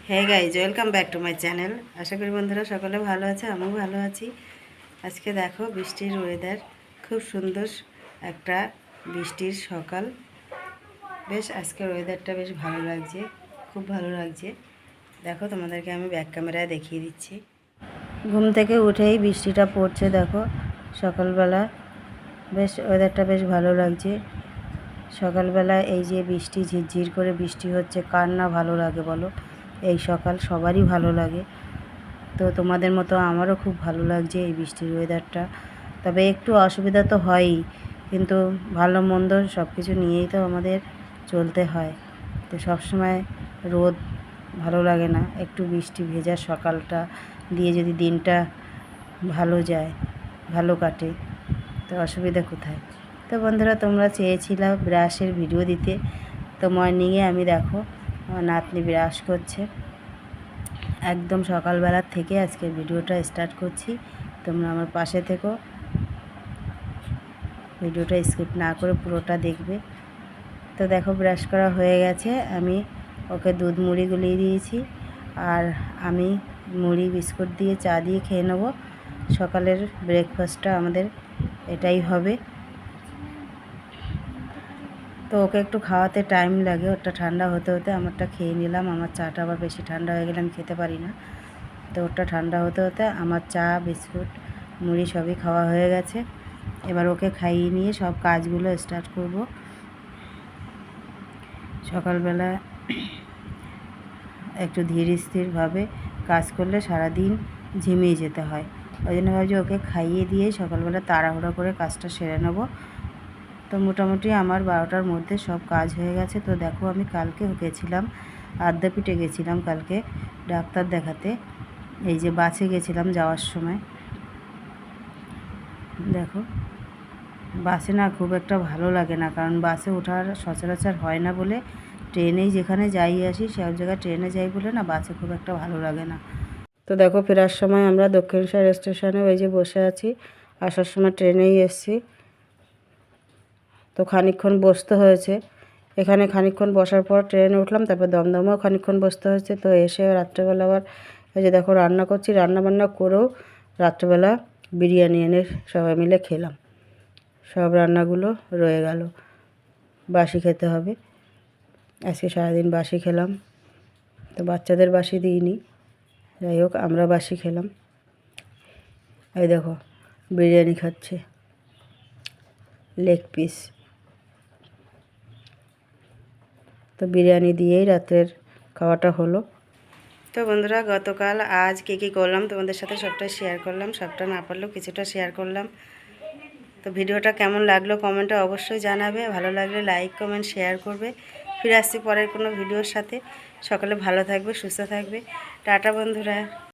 Hey guys, welcome back to my channel. আশা করি বন্ধুরা সকলে ভালো আছে, আমিও ভালো আছি। আজকে দেখো বৃষ্টির ওয়েদার, খুব সুন্দর একটা বৃষ্টির সকাল। বেশ আজকের ওয়েদারটা বেশ ভালো লাগছে, খুব ভালো লাগছে। দেখো তোমাদেরকে আমি ব্যাক ক্যামেরায় দেখিয়ে দিচ্ছি। ঘুম থেকে উঠেই বৃষ্টিটা পড়ছে, দেখো সকালবেলা বেশ ওয়েদারটা বেশ ভালো লাগছে। সকালবেলা এই যে বৃষ্টি ঝিরঝির করে বৃষ্টি হচ্ছে, কার না ভালো লাগে বলো? এই সকাল সবারই ভালো লাগে। তো তোমাদের মতো আমারও খুব ভালো লাগছে এই বৃষ্টির ওয়েদারটা। তবে একটু অসুবিধা তো হয়ই, কিন্তু ভালো মন্দ সব কিছু নিয়েই তো আমাদের চলতে হয়। তো সবসময় রোদ ভালো লাগে না, একটু বৃষ্টি ভেজা সকালটা দিয়ে যদি দিনটা ভালো যায়, ভালো কাটে, তো অসুবিধা কোথায়? তো বন্ধুরা, তোমরা চেয়েছিলাম ব্রাশের ভিডিও দিতে, তো মর্নিংয়ে আমি দেখো আমার নাতনি ব্রাশ করছে। একদম সকালবেলার থেকে আজকে ভিডিওটা স্টার্ট করছি, তোমরা আমার পাশে থেকো, ভিডিওটা স্কিপ না করে পুরোটা দেখবে। তো দেখো ব্রাশ করা হয়ে গেছে, আমি ওকে দুধ মুড়ি গুলিয়ে দিয়েছি, আর আমি মুড়ি বিস্কুট দিয়ে চা দিয়ে খেয়ে নেবো। সকালের ব্রেকফাস্টটা আমাদের এটাই হবে। তো ওকে একটু খাওয়াতে টাইম লাগে, ওটা ঠান্ডা হতে হতে আমারটা খেয়ে নিলাম। আমার চাটা আবার বেশি ঠান্ডা হয়ে গেলে আমি খেতে পারি না। তো ওটা ঠান্ডা হতে হতে আমার চা বিস্কুট মুড়ি সবই খাওয়া হয়ে গেছে। এবার ওকে খাইয়ে নিয়ে সব কাজগুলো স্টার্ট করব। সকালবেলা একটু ধীর স্থিরভাবে কাজ করলে সারাদিন ঝিমিয়ে যেতে হয়। ওই জন্য ভাবছি ওকে খাইয়ে দিয়ে সকালবেলা তাড়াহুড়ো করে কাজটা সেরে নেব। তো মোটামুটি আমার 12টার মধ্যে সব কাজ হয়ে গেছে। তো দেখো আমি কালকে গেছিলাম, আদ্যাপীঠে গেছিলাম কালকে ডাক্তার দেখাতে। এই যে বাসে গেছিলাম যাওয়ার সময়, দেখো বাসে না খুব একটা ভালো লাগে না, কারণ বাসে ওঠার সচরাচর হয় না বলে। ট্রেনেই যেখানে যাই আসি সব জায়গায় ট্রেনে যাই বলে না, বাসে খুব একটা ভালো লাগে না। তো দেখো ফেরার সময় আমরা দক্ষিণেশ্বর স্টেশনে ওই যে বসে আছি, আসার সময় ট্রেনেই এসছি। তো খানিকক্ষণ বসতে হয়েছে এখানে, খানিকক্ষণ বসার পর ট্রেনে উঠলাম, তারপর দমদমেও খানিকক্ষণ বসতে হয়েছে। তো এসে রাত্রেবেলা আবার এই যে দেখো রান্না করছি, রান্নাবান্না করেও রাত্রেবেলা বিরিয়ানি এনে সবাই মিলে খেলাম। সব রান্নাগুলো রয়ে গেল, বাসি খেতে হবে। আজকে সারাদিন বাসি খেলাম, তো বাচ্চাদের বাসি দিইনি, যাই হোক আমরা বাসি খেলাম। এই দেখো বিরিয়ানি খাচ্ছে, লেগ পিস। তো বিরিয়ানি দিয়েই রাতের খাওয়াটা হলো। তো বন্ধুরা, গতকাল আজ কী করলাম তোমাদের সাথে সবটাই শেয়ার করলাম, সবটা না পারলেও কিছুটা শেয়ার করলাম। তো ভিডিওটা কেমন লাগলো কমেন্টে অবশ্যই জানাবে, ভালো লাগলে লাইক কমেন্ট শেয়ার করবে। ফিরে আসছি পরের কোনো ভিডিওর সাথে। সকলে ভালো থাকবে, সুস্থ থাকবে। টাটা বন্ধুরা।